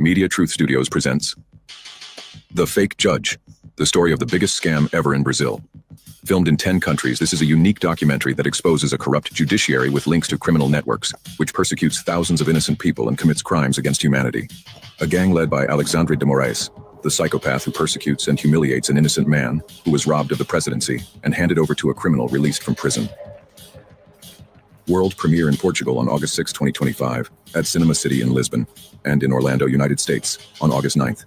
Media Truth Studios presents The Fake Judge, the story of the biggest scam ever in Brazil. Filmed in 10 countries, this is a unique documentary that exposes a corrupt judiciary with links to criminal networks, which persecutes thousands of innocent people and commits crimes against humanity. A gang led by Alexandre de Moraes, the psychopath who persecutes and humiliates an innocent man who was robbed of the presidency and handed over to a criminal released from prison. World premiere in Portugal on August 6, 2025, at Cinema City in Lisbon, and in Orlando, United States, on August 9th.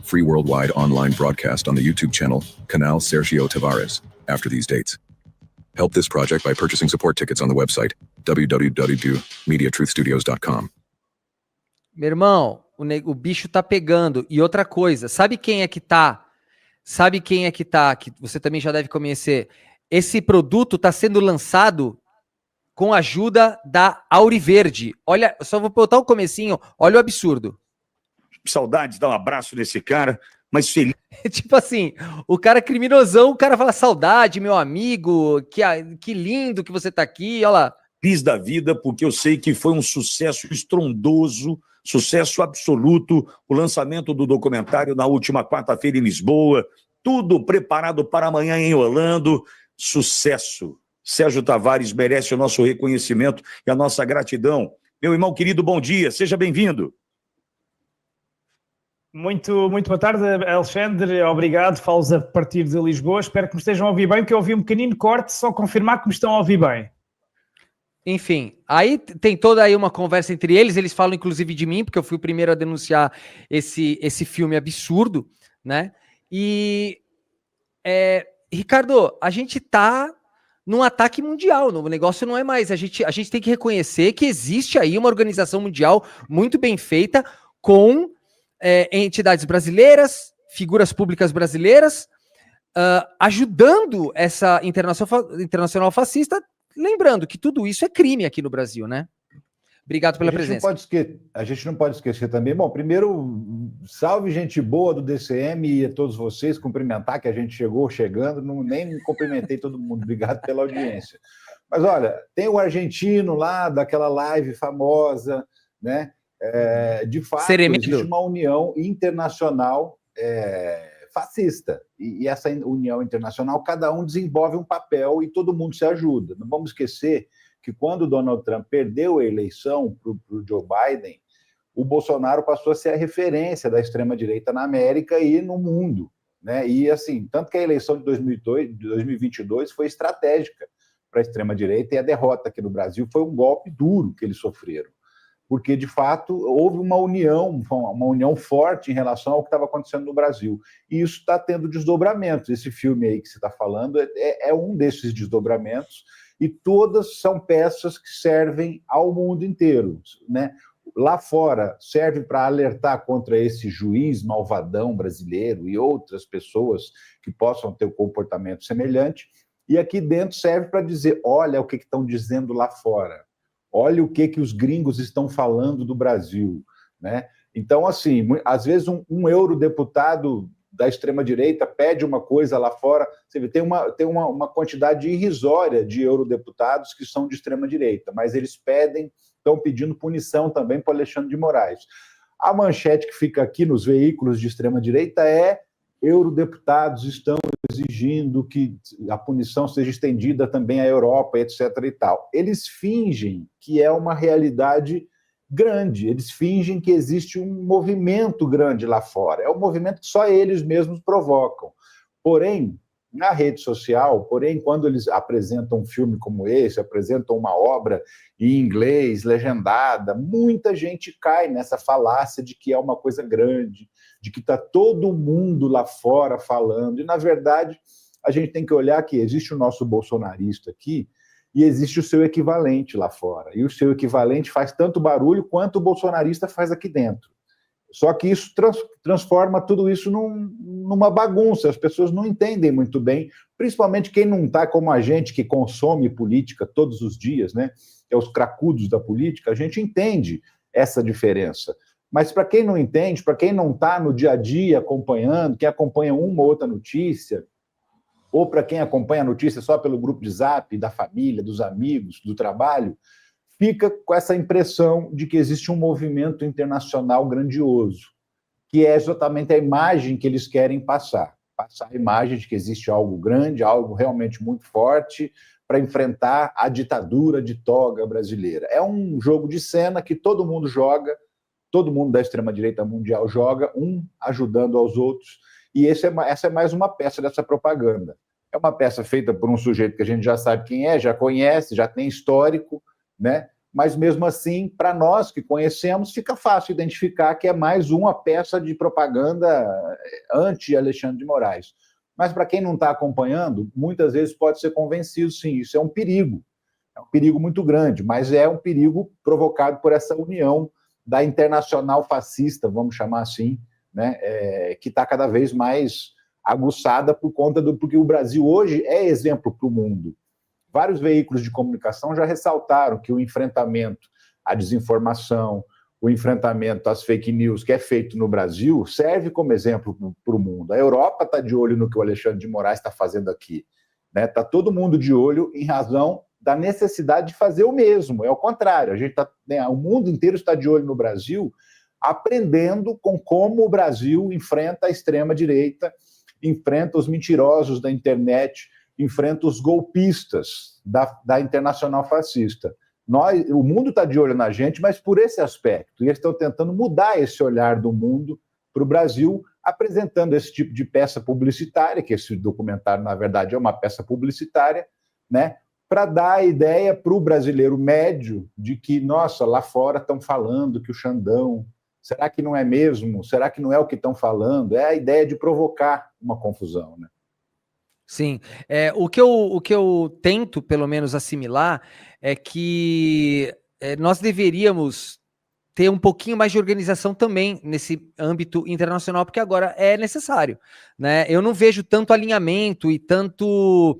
Free worldwide online broadcast on the YouTube channel, Canal Sergio Tavares, after these dates. Help this project by purchasing support tickets on the website, www.mediatruthstudios.com. Meu irmão, o bicho tá pegando. E outra coisa, sabe quem é que tá? Que você também já deve conhecer. Esse produto tá sendo lançado com a ajuda da Auriverde. Olha, só vou botar o comecinho, olha o absurdo. Saudades, dá um abraço nesse cara, mas feliz. Tipo assim, o cara é criminosão, o cara fala, saudade, meu amigo, que lindo que você tá aqui, olha lá. Feliz da vida, porque eu sei que foi um sucesso estrondoso, sucesso absoluto, o lançamento do documentário na última quarta-feira em Lisboa, tudo preparado para amanhã em Orlando, sucesso. Sérgio Tavares merece o nosso reconhecimento e a nossa gratidão. Meu irmão querido, bom dia, seja bem-vindo. Muito boa tarde, Alexandre, obrigado, falo-vos a partir de Lisboa, espero que me estejam a ouvir bem, porque eu ouvi um pequenino corte, só confirmar que me estão a ouvir bem. Enfim, aí tem toda aí uma conversa entre eles falam inclusive de mim, porque eu fui o primeiro a denunciar esse filme absurdo, né? E, Ricardo, a gente tá num ataque mundial, o negócio não é mais, a gente tem que reconhecer que existe aí uma organização mundial muito bem feita com entidades brasileiras, figuras públicas brasileiras, ajudando essa internacional fascista, lembrando que tudo isso é crime aqui no Brasil, né? Obrigado pela presença. A gente não pode esquecer também, bom, primeiro, salve gente boa do DCM e a todos vocês, cumprimentar que a gente chegando, nem cumprimentei todo mundo, obrigado pela audiência. Mas olha, tem o argentino lá, daquela live famosa, né? De fato, existe uma união internacional fascista, e essa união internacional, cada um desenvolve um papel e todo mundo se ajuda. Não vamos esquecer que quando o Donald Trump perdeu a eleição para o Joe Biden, o Bolsonaro passou a ser a referência da extrema-direita na América e no mundo, né? E assim, tanto que a eleição de 2022 foi estratégica para a extrema-direita, e a derrota aqui no Brasil foi um golpe duro que eles sofreram, porque, de fato, houve uma união forte em relação ao que estava acontecendo no Brasil. E isso está tendo desdobramentos. Esse filme aí que você está falando é um desses desdobramentos, e todas são peças que servem ao mundo inteiro, né? Lá fora serve para alertar contra esse juiz malvadão brasileiro e outras pessoas que possam ter um comportamento semelhante, e aqui dentro serve para dizer, olha o que estão dizendo lá fora. Olha o que os gringos estão falando do Brasil, né? Então, assim, às vezes um eurodeputado da extrema-direita pede uma coisa lá fora, você vê, tem uma quantidade irrisória de eurodeputados que são de extrema-direita, mas eles estão pedindo punição também para Alexandre de Moraes. A manchete que fica aqui nos veículos de extrema-direita é: eurodeputados estão exigindo que a punição seja estendida também à Europa, etc. e tal. Eles fingem que é uma realidade grande, eles fingem que existe um movimento grande lá fora. É um movimento que só eles mesmos provocam. Porém, na rede social, quando eles apresentam um filme como esse, apresentam uma obra em inglês, legendada, muita gente cai nessa falácia de que é uma coisa grande, de que está todo mundo lá fora falando. E, na verdade, a gente tem que olhar que existe o nosso bolsonarista aqui e existe o seu equivalente lá fora. E o seu equivalente faz tanto barulho quanto o bolsonarista faz aqui dentro. Só que isso transforma tudo isso numa bagunça. As pessoas não entendem muito bem, principalmente quem não está como a gente, que consome política todos os dias, né? É os cracudos da política, a gente entende essa diferença. Mas para quem não entende, para quem não está no dia a dia acompanhando, quem acompanha uma ou outra notícia, ou para quem acompanha a notícia só pelo grupo de Zap, da família, dos amigos, do trabalho, fica com essa impressão de que existe um movimento internacional grandioso, que é exatamente a imagem que eles querem passar a imagem de que existe algo grande, algo realmente muito forte para enfrentar a ditadura de toga brasileira. É um jogo de cena que todo mundo joga, todo mundo da extrema-direita mundial joga, um ajudando aos outros, e essa é mais uma peça dessa propaganda. É uma peça feita por um sujeito que a gente já sabe quem é, já conhece, já tem histórico, né? Mas mesmo assim, para nós que conhecemos, fica fácil identificar que é mais uma peça de propaganda anti-Alexandre de Moraes. Mas para quem não está acompanhando, muitas vezes pode ser convencido, sim, isso é um perigo muito grande, mas é um perigo provocado por essa união da internacional fascista, vamos chamar assim, né? Que está cada vez mais aguçada por conta porque o Brasil hoje é exemplo para o mundo. Vários veículos de comunicação já ressaltaram que o enfrentamento à desinformação, o enfrentamento às fake news que é feito no Brasil serve como exemplo para o mundo. A Europa está de olho no que o Alexandre de Moraes está fazendo aqui, né? Está todo mundo de olho em razão da necessidade de fazer o mesmo. É o contrário. O mundo inteiro está de olho no Brasil, aprendendo com como o Brasil enfrenta a extrema-direita, enfrenta os mentirosos da internet, enfrenta os golpistas da internacional fascista. O mundo está de olho na gente, mas por esse aspecto. E eles estão tentando mudar esse olhar do mundo para o Brasil, apresentando esse tipo de peça publicitária, que esse documentário, na verdade, é uma peça publicitária, né, para dar a ideia para o brasileiro médio de que, nossa, lá fora estão falando que o Xandão... Será que não é mesmo? Será que não é o que estão falando? É a ideia de provocar uma confusão, né? Sim, o que eu tento, pelo menos, assimilar é que nós deveríamos ter um pouquinho mais de organização também nesse âmbito internacional, porque agora é necessário, né? Eu não vejo tanto alinhamento e tanto...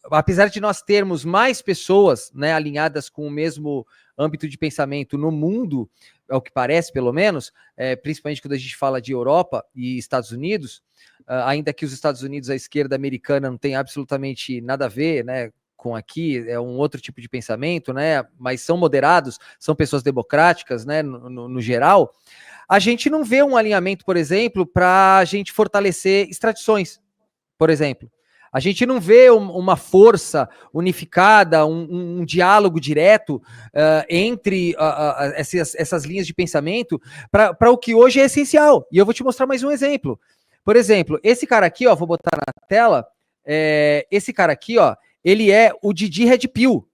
apesar de nós termos mais pessoas, né, alinhadas com o mesmo âmbito de pensamento no mundo, é o que parece, pelo menos, principalmente quando a gente fala de Europa e Estados Unidos, ainda que os Estados Unidos, a esquerda americana não tem absolutamente nada a ver, né, com aqui, é um outro tipo de pensamento, né, mas são moderados, são pessoas democráticas, né, no geral, a gente não vê um alinhamento, por exemplo, para a gente fortalecer extradições, por exemplo. A gente não vê uma força unificada, um diálogo direto entre essas linhas de pensamento para o que hoje é essencial. E eu vou te mostrar mais um exemplo. Por exemplo, esse cara aqui, ó, vou botar na tela, esse cara aqui, ó, ele é o Didi Red Pill,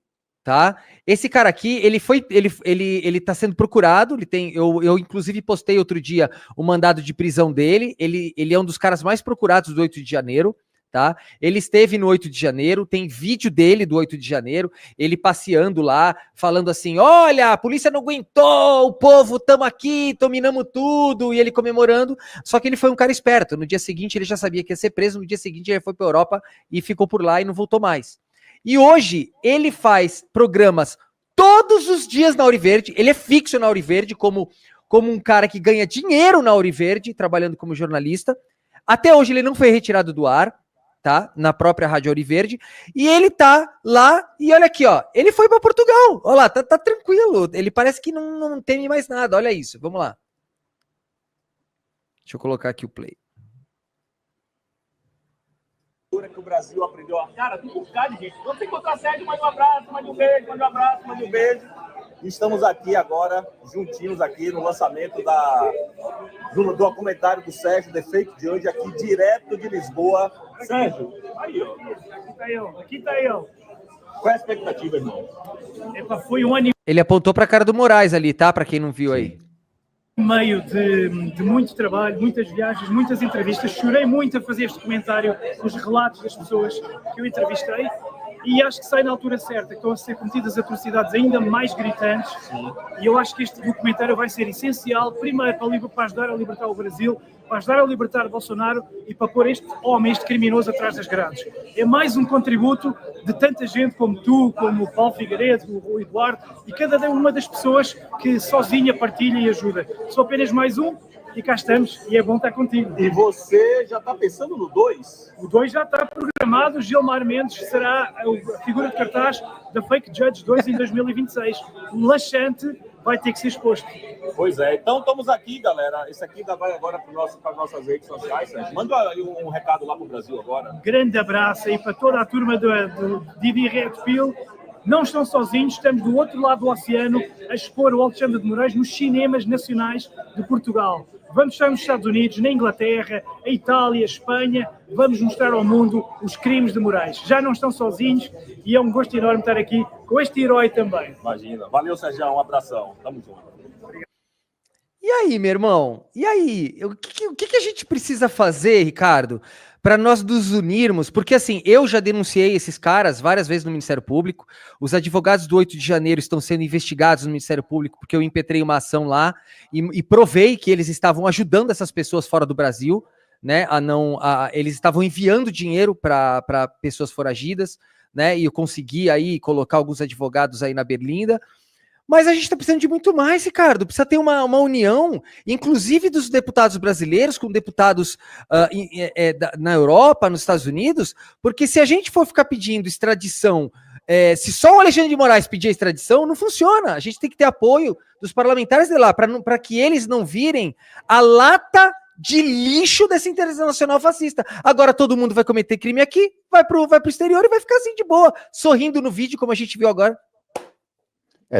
tá? Esse cara aqui, ele tá sendo procurado, eu inclusive postei outro dia o mandado de prisão dele, ele é um dos caras mais procurados do 8 de janeiro, tá? Ele esteve no 8 de janeiro, tem vídeo dele do 8 de janeiro, ele passeando lá, falando assim, olha, a polícia não aguentou, o povo, tamo aqui, dominamos tudo, e ele comemorando, só que ele foi um cara esperto, no dia seguinte ele já sabia que ia ser preso, no dia seguinte ele foi pra Europa e ficou por lá e não voltou mais. E hoje ele faz programas todos os dias na Auriverde, ele é fixo na Auriverde, como um cara que ganha dinheiro na Auriverde, trabalhando como jornalista, até hoje ele não foi retirado do ar, tá? Na própria Rádio Auriverde, e ele tá lá, e olha aqui, ó, ele foi para Portugal, olha lá, tá tranquilo, ele parece que não teme mais nada, olha isso, vamos lá. Deixa eu colocar aqui o play. Que o Brasil aprendeu a... Cara, tem um bocado de gente. Quando você encontrar sede, mande um abraço, mande um beijo, mande um abraço, mande um beijo. Estamos aqui agora, juntinhos aqui no lançamento do documentário do Sérgio, The Fake Judge, aqui direto de Lisboa. Sérgio, aí, ó. Aqui tá eu. Qual é a expectativa, irmão? Foi um ano Ele apontou pra cara do Moraes ali, tá? Pra quem não viu aí. e meio de muito trabalho, muitas viagens, muitas entrevistas. Chorei muito a fazer este documentário, os relatos das pessoas que eu entrevistei. E acho que sai na altura certa, que estão a ser cometidas atrocidades ainda mais gritantes. Sim. E eu acho que este documentário vai ser essencial, primeiro para ajudar a libertar o Brasil, para ajudar a libertar Bolsonaro e para pôr este homem, este criminoso, atrás das grades. É mais um contributo de tanta gente como tu, como o Paulo Figueiredo, o Eduardo e cada uma das pessoas que sozinha partilha e ajuda. Sou apenas mais um e cá estamos e é bom estar contigo. E você já está pensando no 2? O 2 já está programado. confirmado, Gilmar Mendes será a figura de cartaz da Fake Judge 2 em 2026. Laxante vai ter que ser exposto. Pois é, então estamos aqui, galera. Esse aqui ainda vai agora para as nossas redes sociais. Sérgio. Manda aí um recado lá para o Brasil agora. Grande abraço aí para toda a turma do Didi Red Pill. Não estão sozinhos, estamos do outro lado do oceano a expor o Alexandre de Moraes nos cinemas nacionais de Portugal. Vamos estar nos Estados Unidos, na Inglaterra, a Itália, a Espanha. Vamos mostrar ao mundo os crimes de Moraes. Já não estão sozinhos e é um gosto enorme estar aqui com este herói também. Imagina. Valeu, Sérgio. Um abração. Tamo junto. E aí, meu irmão? E aí? O que a gente precisa fazer, Ricardo, para nós nos unirmos? Porque, assim, eu já denunciei esses caras várias vezes no Ministério Público. Os advogados do 8 de janeiro estão sendo investigados no Ministério Público porque eu impetrei uma ação lá e provei que eles estavam ajudando essas pessoas fora do Brasil, né? Eles estavam enviando dinheiro para pessoas foragidas, né? E eu consegui aí colocar alguns advogados aí na Berlinda. Mas a gente está precisando de muito mais, Ricardo. Precisa ter uma união, inclusive dos deputados brasileiros, com deputados na Europa, nos Estados Unidos, porque se a gente for ficar pedindo extradição, se só o Alexandre de Moraes pedir a extradição, não funciona. A gente tem que ter apoio dos parlamentares de lá, para que eles não virem a lata de lixo dessa internacional fascista. Agora todo mundo vai cometer crime aqui, vai pro exterior e vai ficar assim de boa, sorrindo no vídeo, como a gente viu agora.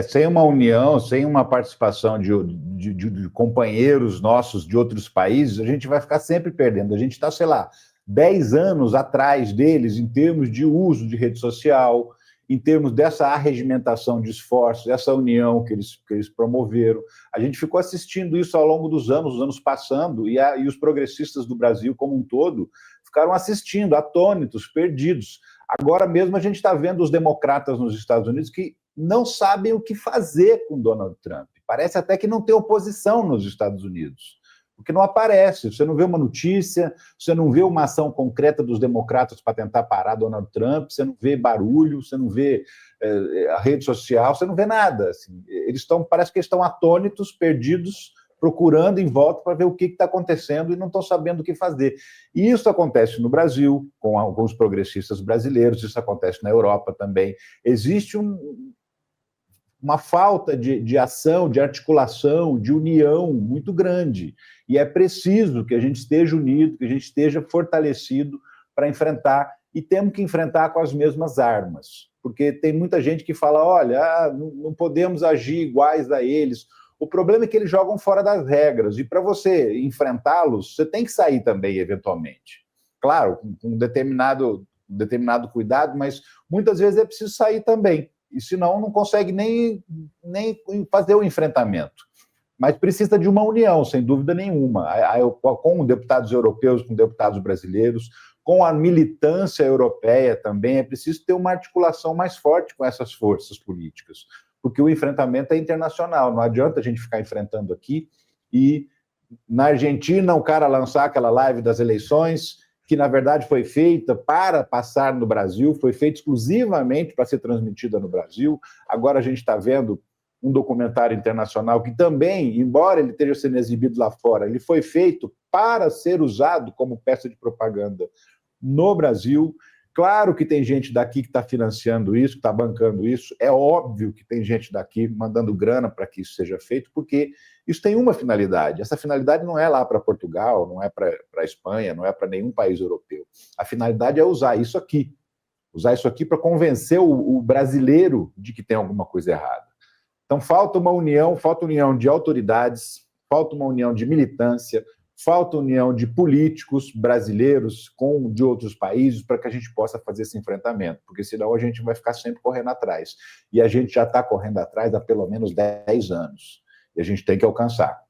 Sem uma união, sem uma participação de companheiros nossos de outros países, a gente vai ficar sempre perdendo. A gente está, sei lá, 10 anos atrás deles em termos de uso de rede social, em termos dessa arregimentação de esforços, essa união que eles promoveram. A gente ficou assistindo isso ao longo dos anos, os anos passando, e os progressistas do Brasil como um todo ficaram assistindo, atônitos, perdidos. Agora mesmo a gente está vendo os democratas nos Estados Unidos que não sabem o que fazer com Donald Trump. Parece até que não tem oposição nos Estados Unidos, porque não aparece. Você não vê uma notícia, você não vê uma ação concreta dos democratas para tentar parar Donald Trump, você não vê barulho, você não vê a rede social, você não vê nada. Assim. Parece que eles estão atônitos, perdidos, procurando em volta para ver o que está acontecendo e não estão sabendo o que fazer. E isso acontece no Brasil, com alguns progressistas brasileiros, isso acontece na Europa também. Existe uma falta de ação, de articulação, de união muito grande. E é preciso que a gente esteja unido, que a gente esteja fortalecido para enfrentar, e temos que enfrentar com as mesmas armas. Porque tem muita gente que fala, olha, não podemos agir iguais a eles. O problema é que eles jogam fora das regras, e para você enfrentá-los, você tem que sair também, eventualmente. Claro, com determinado cuidado, mas muitas vezes é preciso sair também. E senão não consegue nem fazer o enfrentamento. Mas precisa de uma união, sem dúvida nenhuma, com deputados europeus, com deputados brasileiros, com a militância europeia também. É preciso ter uma articulação mais forte com essas forças políticas, porque o enfrentamento é internacional. Não adianta a gente ficar enfrentando aqui e, na Argentina, o cara lançar aquela live das eleições, que na verdade foi feita para passar no Brasil, foi feita exclusivamente para ser transmitida no Brasil. Agora a gente está vendo um documentário internacional que também, embora ele esteja sendo exibido lá fora, ele foi feito para ser usado como peça de propaganda no Brasil. Claro que tem gente daqui que está financiando isso, que está bancando isso. É óbvio que tem gente daqui mandando grana para que isso seja feito, porque isso tem uma finalidade. Essa finalidade não é lá para Portugal, não é para a Espanha, não é para nenhum país europeu. A finalidade é usar isso aqui para convencer o brasileiro de que tem alguma coisa errada. Então falta união de autoridades, falta uma união de militância, falta união de políticos brasileiros de outros países para que a gente possa fazer esse enfrentamento, porque senão a gente vai ficar sempre correndo atrás. E a gente já está correndo atrás há pelo menos 10 anos. E a gente tem que alcançar.